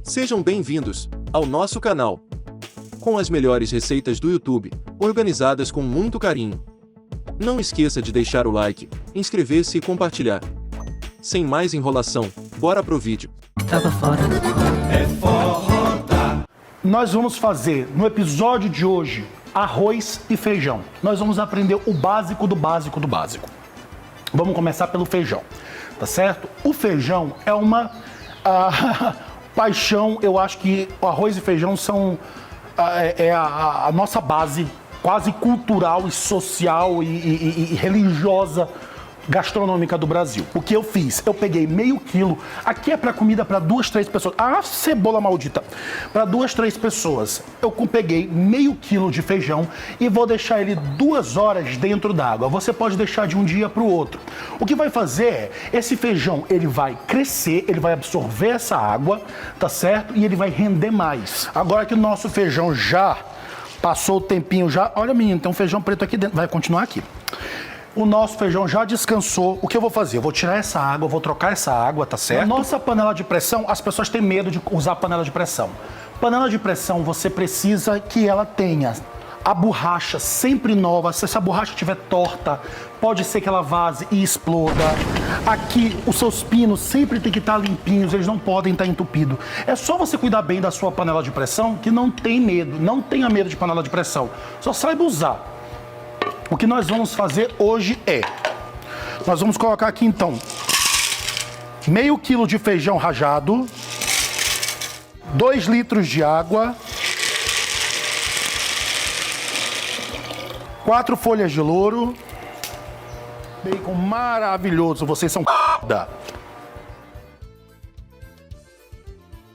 Sejam bem-vindos ao nosso canal, com as melhores receitas do YouTube, organizadas com muito carinho. Não esqueça de deixar o like, inscrever-se e compartilhar. Sem mais enrolação, bora pro vídeo. Nós vamos fazer, no episódio de hoje, arroz e feijão. Nós vamos aprender o básico do básico do básico. Vamos começar pelo feijão, tá certo? O feijão é uma paixão. Eu acho que o arroz e feijão são a nossa base quase cultural e social e religiosa gastronômica do Brasil. O que eu fiz? Eu peguei meio quilo, aqui é para comida para 2, 3 pessoas, cebola maldita, para 2, 3 pessoas. Eu peguei meio quilo de feijão e vou deixar ele 2 horas dentro d'água. Você pode deixar de um dia para o outro. O que vai fazer é, esse feijão, ele vai crescer, ele vai absorver essa água, tá certo? E ele vai render mais. Agora que o nosso feijão já passou o tempinho, olha menino, tem um feijão preto aqui dentro, vai continuar aqui. O nosso feijão já descansou. O que eu vou fazer? Eu vou tirar essa água, vou trocar essa água, tá certo? Na nossa panela de pressão, as pessoas têm medo de usar panela de pressão. Panela de pressão, você precisa que ela tenha a borracha sempre nova. Se essa borracha estiver torta, pode ser que ela vaze e exploda. Aqui, os seus pinos sempre tem que estar limpinhos, eles não podem estar entupidos. É só você cuidar bem da sua panela de pressão que não tem medo, não tenha medo de panela de pressão. Só saiba usar. O que nós vamos fazer hoje é, nós vamos colocar aqui então, meio quilo de feijão rajado, 2 litros de água, 4 folhas de louro, bacon maravilhoso, vocês são c****.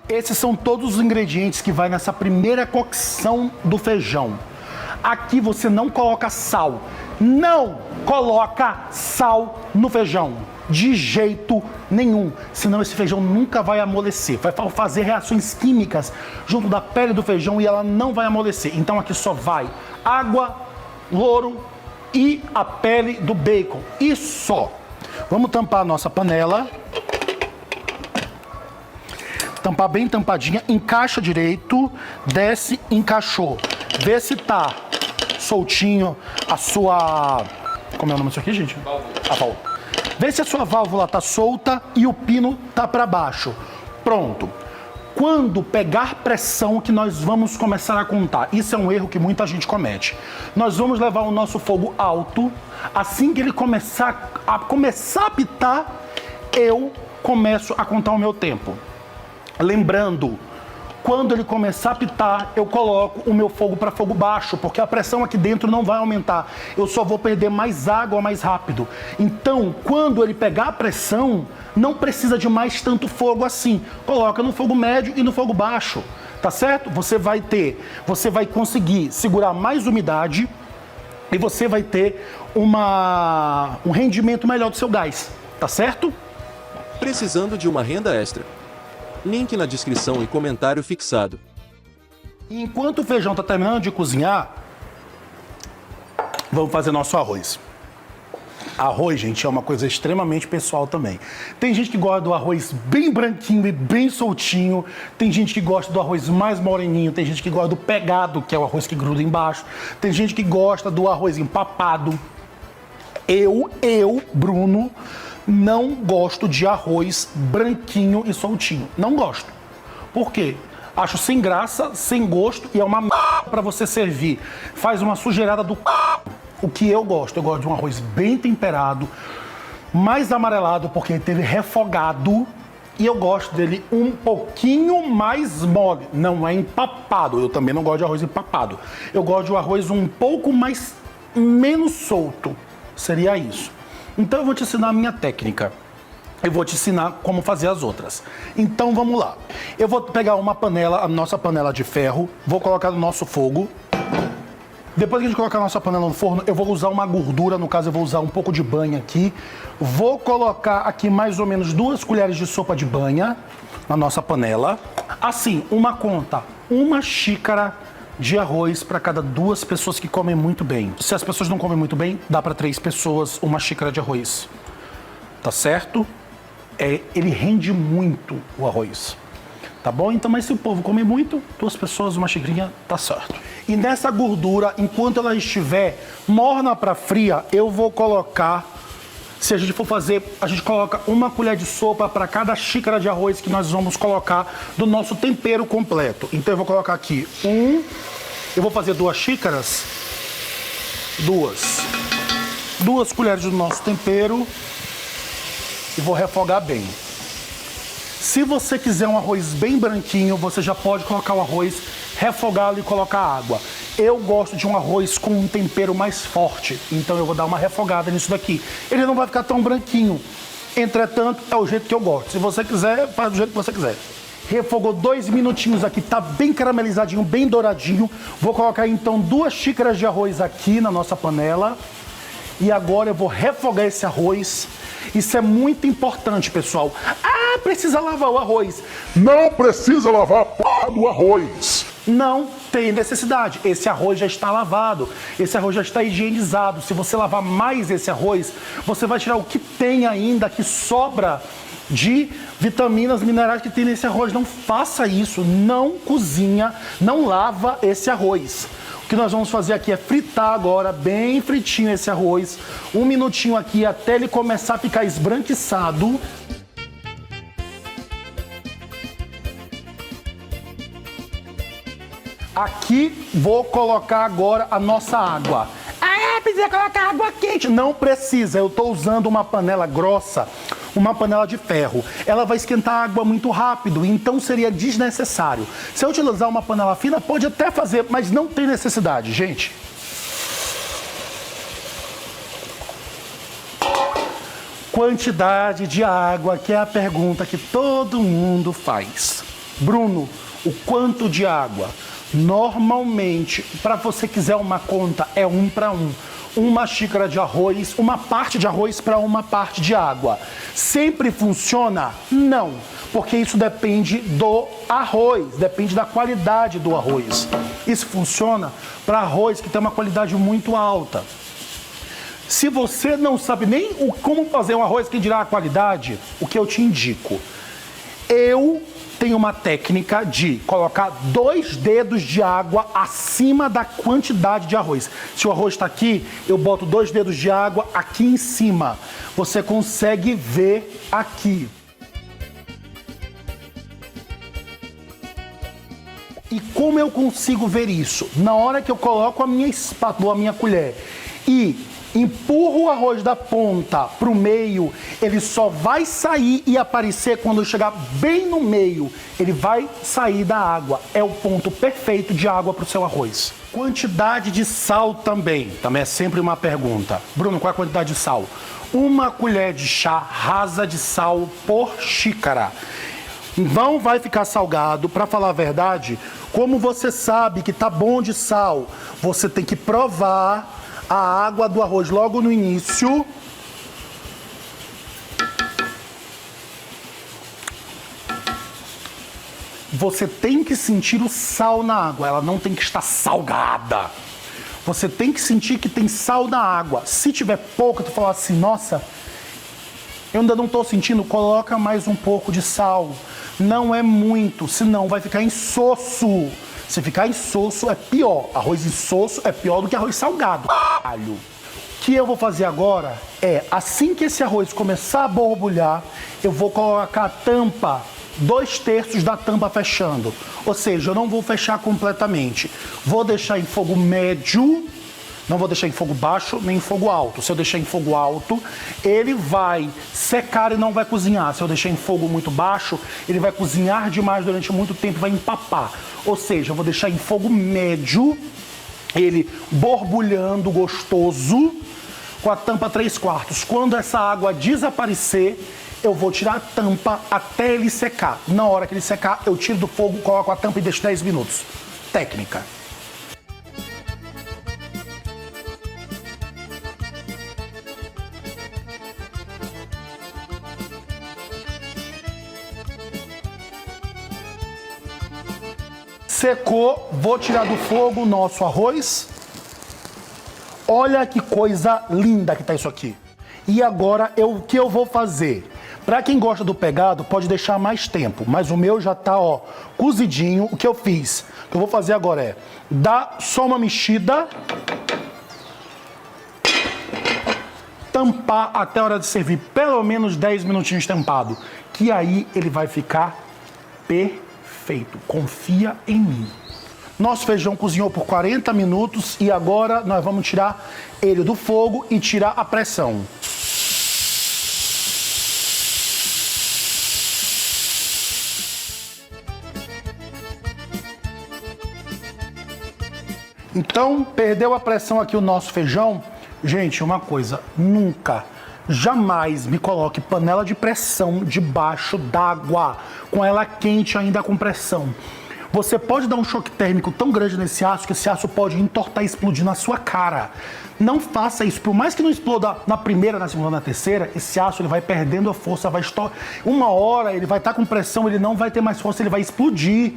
Esses são todos os ingredientes que vai nessa primeira cocção do feijão. Aqui você não coloca sal. Não coloca sal no feijão. De jeito nenhum. Senão esse feijão nunca vai amolecer. Vai fazer reações químicas junto da pele do feijão e ela não vai amolecer. Então aqui só vai água, louro e a pele do bacon. E só. Vamos tampar a nossa panela. Tampar bem tampadinha. Encaixa direito. Desce, encaixou. Vê se tá soltinho a sua... Como é o nome disso aqui, gente? Válvula. A válvula. Vê se a sua válvula tá solta e o pino tá para baixo. Pronto. Quando pegar pressão que nós vamos começar a contar. Isso é um erro que muita gente comete. Nós vamos levar o nosso fogo alto. Assim que ele começar a pitar, eu começo a contar o meu tempo. Lembrando, quando ele começar a pitar, eu coloco o meu fogo para fogo baixo, porque a pressão aqui dentro não vai aumentar. Eu só vou perder mais água mais rápido. Então, quando ele pegar a pressão, não precisa de mais tanto fogo assim. Coloca no fogo médio e no fogo baixo, tá certo? Você vai conseguir segurar mais umidade e você vai ter um rendimento melhor do seu gás, tá certo? Precisando de uma renda extra? Link na descrição e comentário fixado. Enquanto o feijão está terminando de cozinhar, vamos fazer nosso arroz. Arroz, gente, é uma coisa extremamente pessoal também. Tem gente que gosta do arroz bem branquinho e bem soltinho. Tem gente que gosta do arroz mais moreninho. Tem gente que gosta do pegado, que é o arroz que gruda embaixo. Tem gente que gosta do arroz empapado. Eu, Bruno, não gosto de arroz branquinho e soltinho. Não gosto. Por quê? Acho sem graça, sem gosto e é uma para você servir. Faz uma sujeirada do O que eu gosto de um arroz bem temperado, mais amarelado porque ele teve refogado e eu gosto dele um pouquinho mais mole. Não é empapado. Eu também não gosto de arroz empapado. Eu gosto de um arroz um pouco menos solto. Seria isso. Então eu vou te ensinar a minha técnica. Eu vou te ensinar como fazer as outras. Então vamos lá. Eu vou pegar uma panela, a nossa panela de ferro, vou colocar no nosso fogo. Depois que a gente colocar a nossa panela no forno, eu vou usar uma gordura, no caso eu vou usar um pouco de banha aqui. Vou colocar aqui mais ou menos 2 colheres de sopa de banha na nossa panela. Assim, uma conta, 1 xícara de arroz para cada 2 pessoas que comem muito bem. Se as pessoas não comem muito bem, dá para 3 pessoas 1 xícara de arroz. Tá certo? Ele rende muito o arroz. tá bom? Então, mas se o povo comer muito, 2 pessoas, uma xicrinha, tá certo. E nessa gordura, enquanto ela estiver morna para fria, eu vou colocar, se a gente for fazer, a gente coloca 1 colher de sopa para cada xícara de arroz que nós vamos colocar do nosso tempero completo. Então eu vou colocar aqui eu vou fazer 2 xícaras, 2 colheres do nosso tempero e vou refogar bem. Se você quiser um arroz bem branquinho, você já pode colocar o arroz, refogá-lo e colocar água. Eu gosto de um arroz com um tempero mais forte, então eu vou dar uma refogada nisso daqui. Ele não vai ficar tão branquinho. Entretanto, é o jeito que eu gosto. Se você quiser, faz do jeito que você quiser. Refogou 2 minutinhos aqui, tá bem caramelizadinho, bem douradinho. Vou colocar então 2 xícaras de arroz aqui na nossa panela. E agora eu vou refogar esse arroz. Isso é muito importante, pessoal. Ah, precisa lavar o arroz. Não precisa lavar a porra do arroz. Não tem necessidade. Esse arroz já está lavado. Esse arroz já está higienizado. Se você lavar mais esse arroz, você vai tirar o que tem ainda, que sobra de vitaminas, minerais que tem nesse arroz. Não faça isso. Não cozinha, não lava esse arroz. O que nós vamos fazer aqui é fritar agora, bem fritinho esse arroz. 1 minutinho aqui até ele começar a ficar esbranquiçado. Aqui vou colocar agora a nossa água. Ah, precisa colocar água quente. Não precisa, eu estou usando uma panela grossa, uma panela de ferro. Ela vai esquentar a água muito rápido, então seria desnecessário. Se eu utilizar uma panela fina, pode até fazer, mas não tem necessidade, gente. Quantidade de água, que é a pergunta que todo mundo faz. Bruno, o quanto de água? Normalmente, para você quiser uma conta, é 1 para 1. 1 xícara de arroz, 1 parte de arroz para 1 parte de água. Sempre funciona? Não, porque isso depende do arroz, depende da qualidade do arroz. Isso funciona para arroz que tem uma qualidade muito alta. Se você não sabe nem como fazer um arroz que dirá a qualidade, o que eu te indico? Eu tenho uma técnica de colocar 2 dedos de água acima da quantidade de arroz. Se o arroz está aqui, eu boto 2 dedos de água aqui em cima. Você consegue ver aqui. E como eu consigo ver isso? Na hora que eu coloco a minha espátula, a minha colher e empurro o arroz da ponta para o meio, ele só vai sair e aparecer quando eu chegar bem no meio. Ele vai sair da água. É o ponto perfeito de água para o seu arroz. Quantidade de sal também é sempre uma pergunta. Bruno, qual é a quantidade de sal? 1 colher de chá rasa de sal por xícara. Não vai ficar salgado, para falar a verdade. Como você sabe que tá bom de sal, você tem que provar a água do arroz logo no início. Você tem que sentir o sal na água, ela não tem que estar salgada. Você tem que sentir que tem sal na água. Se tiver pouco, tu fala assim, nossa, eu ainda não estou sentindo, coloca mais um pouco de sal. Não é muito, senão vai ficar insosso. Se ficar insosso é pior. Arroz insosso é pior do que arroz salgado. O que eu vou fazer agora é, assim que esse arroz começar a borbulhar, eu vou colocar a tampa, 2/3 da tampa fechando. Ou seja, eu não vou fechar completamente. Vou deixar em fogo médio, não vou deixar em fogo baixo nem em fogo alto. Se eu deixar em fogo alto, ele vai secar e não vai cozinhar. Se eu deixar em fogo muito baixo, ele vai cozinhar demais durante muito tempo e vai empapar. Ou seja, eu vou deixar em fogo médio, ele borbulhando gostoso, com a tampa 3/4. Quando essa água desaparecer, eu vou tirar a tampa até ele secar. Na hora que ele secar, eu tiro do fogo, coloco a tampa e deixo 10 minutos. Técnica. Secou, vou tirar do fogo o nosso arroz. Olha que coisa linda que tá isso aqui. E agora, o que eu vou fazer? Para quem gosta do pegado, pode deixar mais tempo, mas o meu já tá, ó, cozidinho. O que eu fiz? O que eu vou fazer agora é dar só uma mexida, tampar até a hora de servir, pelo menos 10 minutinhos tampado, que aí ele vai ficar perfeito. Confia em mim. Nosso feijão cozinhou por 40 minutos e agora nós vamos tirar ele do fogo e tirar a pressão. Então, perdeu a pressão aqui o nosso feijão. Gente, uma coisa, nunca, jamais me coloque panela de pressão debaixo d'água, com ela quente ainda com pressão. Você pode dar um choque térmico tão grande nesse aço que esse aço pode entortar e explodir na sua cara. Não faça isso. Por mais que não exploda na primeira, na segunda, na terceira, esse aço ele vai perdendo a força, vai estourar. Uma hora ele vai estar com pressão, ele não vai ter mais força, ele vai explodir.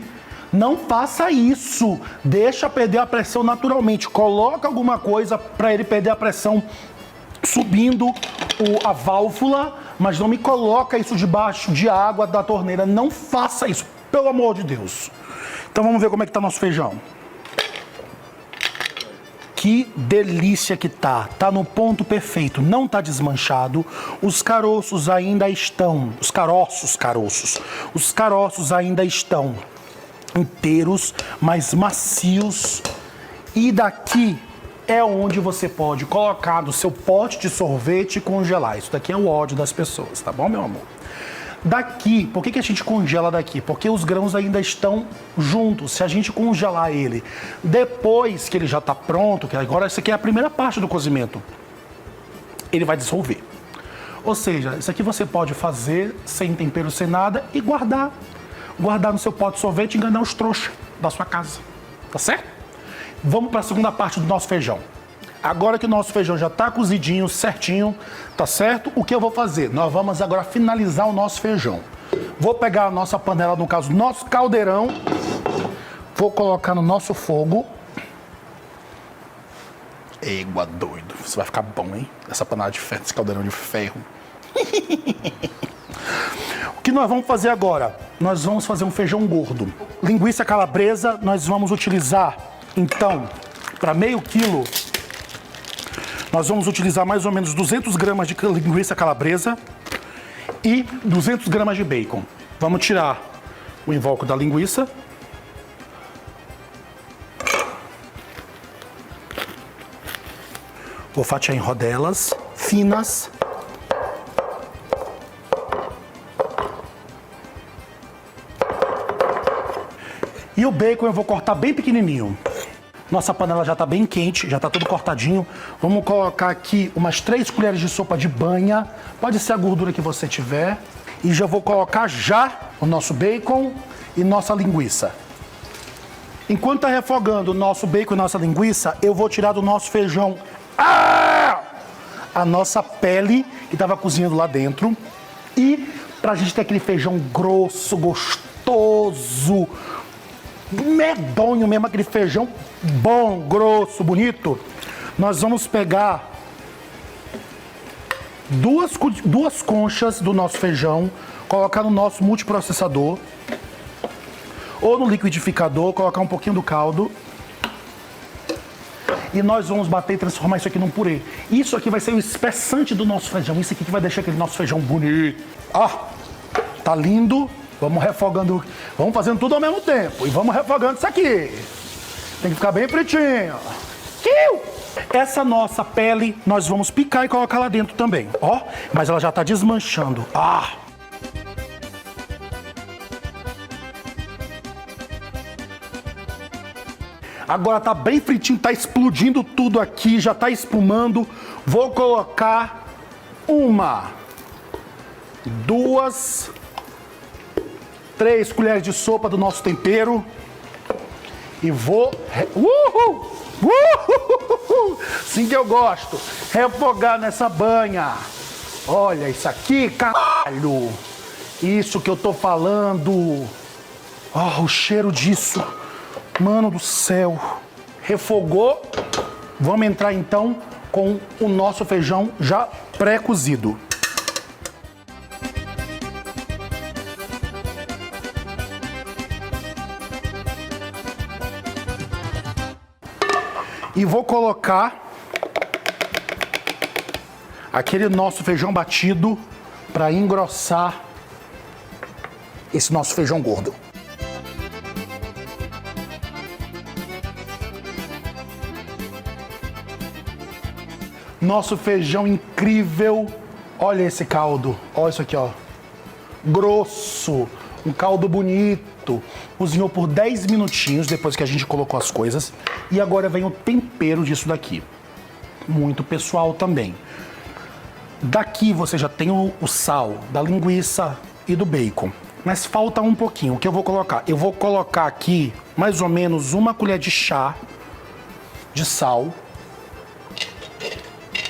Não faça isso. Deixa perder a pressão naturalmente. Coloca alguma coisa para ele perder a pressão subindo a válvula, mas não me coloca isso debaixo de água da torneira. Não faça isso, pelo amor de Deus. Então vamos ver como é que tá nosso feijão. Que delícia que tá. Tá no ponto perfeito, não tá desmanchado. Os caroços ainda estão, os caroços ainda estão inteiros, mas macios. E daqui é onde você pode colocar no seu pote de sorvete e congelar. Isso daqui é o ódio das pessoas, tá bom, meu amor? Daqui, por que a gente congela daqui? Porque os grãos ainda estão juntos. Se a gente congelar ele depois que ele já está pronto, que agora isso aqui é a primeira parte do cozimento, ele vai dissolver. Ou seja, isso aqui você pode fazer sem tempero, sem nada e guardar no seu pote de sorvete e enganar os trouxas da sua casa. Tá certo? Vamos para a segunda parte do nosso feijão. Agora que o nosso feijão já está cozidinho, certinho, tá certo? O que eu vou fazer? Nós vamos agora finalizar o nosso feijão. Vou pegar a nossa panela, no caso, nosso caldeirão. Vou colocar no nosso fogo. Égua doido. Isso vai ficar bom, hein? Essa panela de ferro, esse caldeirão de ferro. O que nós vamos fazer agora? Nós vamos fazer um feijão gordo. Linguiça calabresa, nós vamos utilizar, então, para meio quilo, nós vamos utilizar mais ou menos 200 gramas de linguiça calabresa e 200 gramas de bacon. Vamos tirar o invólucro da linguiça. Vou fatiar em rodelas finas. E o bacon eu vou cortar bem pequenininho. Nossa panela já está bem quente, já está tudo cortadinho. Vamos colocar aqui umas 3 colheres de sopa de banha. Pode ser a gordura que você tiver. E já vou colocar já o nosso bacon e nossa linguiça. Enquanto está refogando o nosso bacon e nossa linguiça, eu vou tirar do nosso feijão a nossa pele que estava cozinhando lá dentro. E para a gente ter aquele feijão grosso, gostoso, medonho mesmo, aquele feijão bom, grosso, bonito, nós vamos pegar duas conchas do nosso feijão, colocar no nosso multiprocessador ou no liquidificador, colocar um pouquinho do caldo e nós vamos bater e transformar isso aqui num purê. Isso aqui vai ser o espessante do nosso feijão, isso aqui que vai deixar aquele nosso feijão bonito. Tá lindo. Vamos refogando, vamos fazendo tudo ao mesmo tempo. E vamos refogando isso aqui. Tem que ficar bem fritinho. Essa nossa pele, nós vamos picar e colocar lá dentro também. Ó, mas ela já tá desmanchando. Agora tá bem fritinho, tá explodindo tudo aqui, já tá espumando. Vou colocar 1, 2, 3 colheres de sopa do nosso tempero e vou assim que eu gosto, refogar nessa banha. Olha isso aqui, caralho, isso que eu tô falando. O cheiro disso, mano do céu. Refogou. Vamos entrar então com o nosso feijão já pré-cozido. E vou colocar aquele nosso feijão batido para engrossar esse nosso feijão gordo. Nosso feijão incrível. Olha esse caldo. Olha isso aqui, ó. Grosso. Um caldo bonito. Cozinhou por 10 minutinhos depois que a gente colocou as coisas. E agora vem o tempero disso daqui. Muito pessoal também. Daqui você já tem o sal da linguiça e do bacon. Mas falta um pouquinho. O que eu vou colocar? Eu vou colocar aqui mais ou menos uma colher de chá de sal.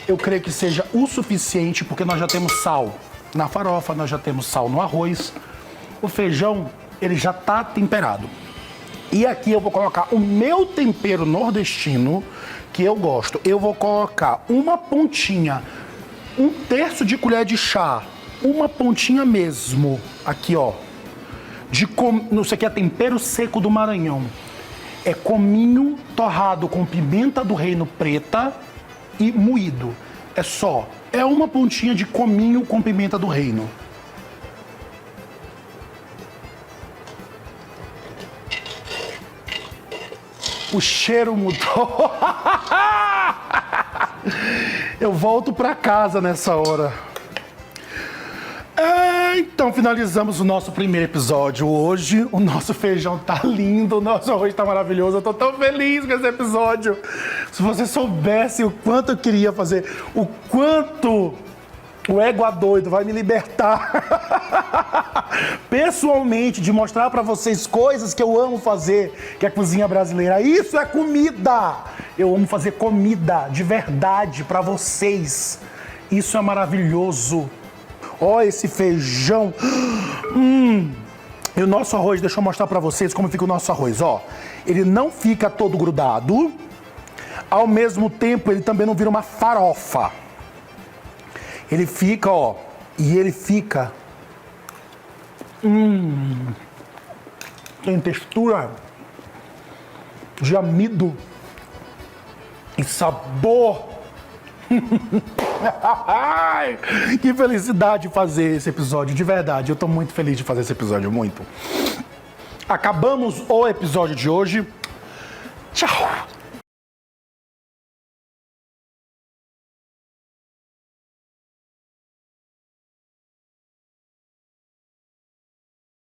Eu creio que seja o suficiente, porque nós já temos sal na farofa, nós já temos sal no arroz. O feijão, ele já está temperado. E aqui eu vou colocar o meu tempero nordestino, que eu gosto. Eu vou colocar uma pontinha, 1/3 de colher de chá, uma pontinha mesmo, aqui ó, isso aqui é tempero seco do Maranhão. É cominho torrado com pimenta do reino preta e moído. É uma pontinha de cominho com pimenta do reino. O cheiro mudou. Eu volto pra casa nessa hora. Então finalizamos o nosso primeiro episódio hoje. O nosso feijão tá lindo, o nosso arroz tá maravilhoso. Eu tô tão feliz com esse episódio. Se você soubesse o quanto eu queria fazer, o quanto o égua doido vai me libertar pessoalmente de mostrar pra vocês coisas que eu amo fazer, que é a cozinha brasileira. Isso é comida! Eu amo fazer comida de verdade pra vocês. Isso é maravilhoso. Ó, esse feijão. E o nosso arroz, deixa eu mostrar pra vocês como fica o nosso arroz, ó. Ele não fica todo grudado. Ao mesmo tempo, ele também não vira uma farofa. Ele fica, ó, e ele fica... Tem textura de amido e sabor. Que felicidade fazer esse episódio, de verdade. Eu tô muito feliz de fazer esse episódio, muito. Acabamos o episódio de hoje.